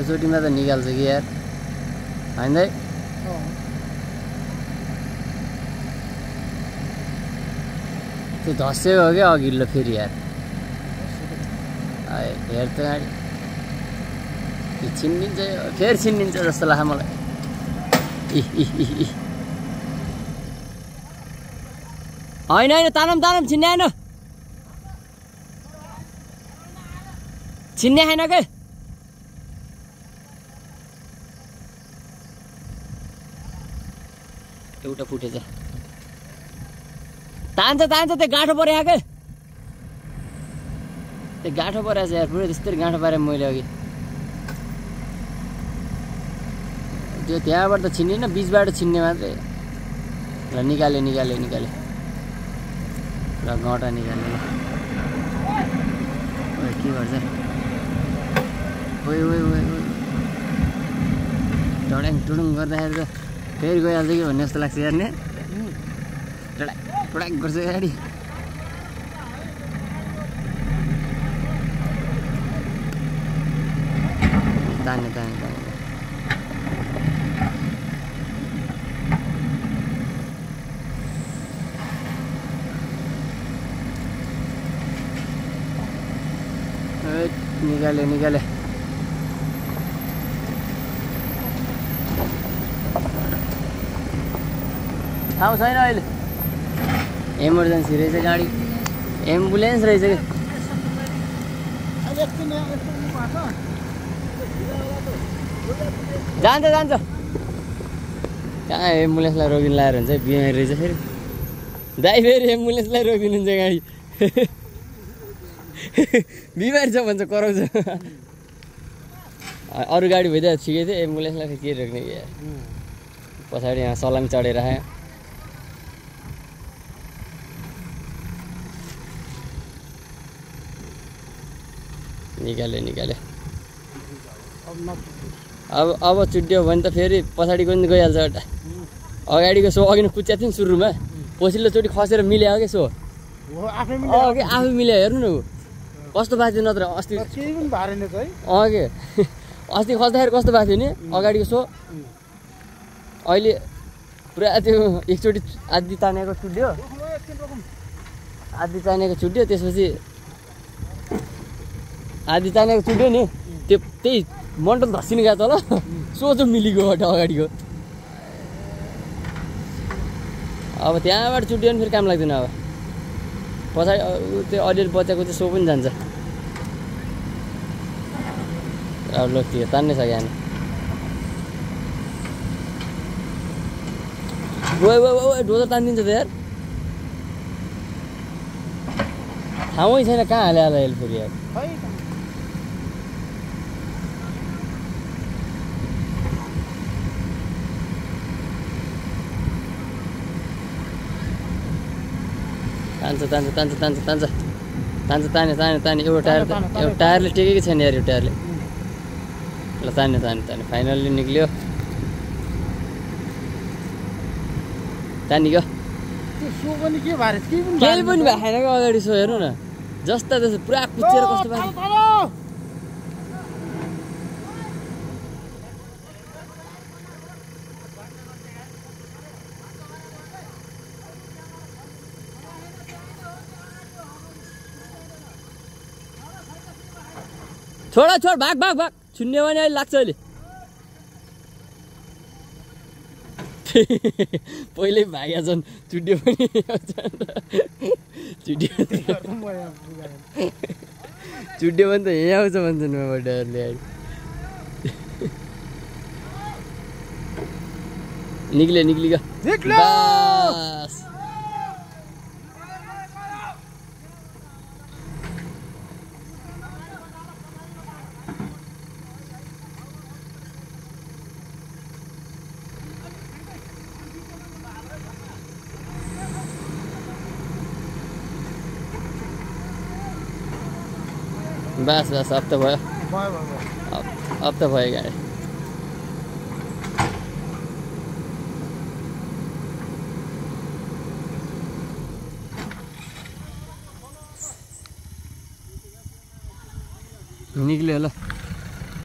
योचोटिमा त निकाल्छ कि यार हैन दाइ त्यो धस्सेको हो क्या अघिल्लो फेरि यार हेर त गाडी छिन्निन्छ फेरि छिन्निन्छ जस्तो लाग्छ मलाई होइन होइन तानम छिन्ने होइन छिन्ने होइन के एउटा फुटेछ तान्छ त्यो गाँठो परेको के त्यो गाँठो परेको छ यार पुरै त्यस्तै गाँठो पारेँ मैले अघि त्यो त्यहाँबाट त छिन्ने बिचबाट छिन्ने मात्रै ल निकाले ल गँटा निकाले के गर्छ टड्याङ टुडुङ गर्दाखेरि त फेरि गइहाल्छ कि भन्ने जस्तो लाग्छ यार नि टड्याङ गर्छ गाडी तान्ने निकाले ठाउँ छैन अहिले इमर्जेन्सी रहेछ गाडी एम्बुलेन्स रहेछ कि जान्छ कहाँ एम्बुलेन्सलाई रोकिनु लगाएर हुन्छ बिमारी रहेछ फेरि दाइ फेरि एम्बुलेन्सलाई रोकिदिनुहुन्छ गाडी बिमारी छ भन्छ कराउँछ अरू गाडी भइदियो ठिकै थियो एम्बुलेन्सलाई फेरि के रोक्ने कि पछाडि यहाँ सलाङ चढेर आयो निकाले अब चुट्यो भने त फेरि पछाडिको पनि गइहाल्छ एउटा अगाडिको सो अघि नै कुच्च्या थियो नि सुरुमा पछिल्लोचोटि खसेर मिल्यो कि सो आफै मिल्यो हेर्नु न कस्तो भएको थियो नत्र अस्ति के अस्ति खस्दाखेरि कस्तो भएको थियो नि अगाडिको सो अहिले पुरा त्यो एकचोटि आधी तानेको छुट्यो त्यसपछि आधी तानेको छुट्यो नि त्यही मन्टल धस्सिनु गएको तल सोझो मिलिगयो अगाडिको अब त्यहाँबाट छुट्यो भने फेरि काम लाग्दैन अब पछाडि त्यो अलिअलि बच्चाको चाहिँ सो पनि जान्छ अब लोक थियो तान्ने छ यहाँ डोजर तानिदिन्छ त यार ठाउँै छैन कहाँ हाले अहिले फेरि यार ताने एउटा टायरले टेकेकै छैन यार यो टायरले ल तान्ने फाइनल्ली निक्ल्यो तानियो केही पनि भएन क्या अगाडि सो हेर्नु न जस्ता जस्तो पुरा कुचेर कस्तो भएको छोड भाग छुन्ने भने अहिले लाग्छ अहिले पहिल्यै भाग्या छन् चुट्यो पनि चुट्यो भने त यहीँ आउँछ भन्छन् डरले अहिले निक्ल्यो बस बस अब त भयो अब त भयो गाडी निक्ल्यो ल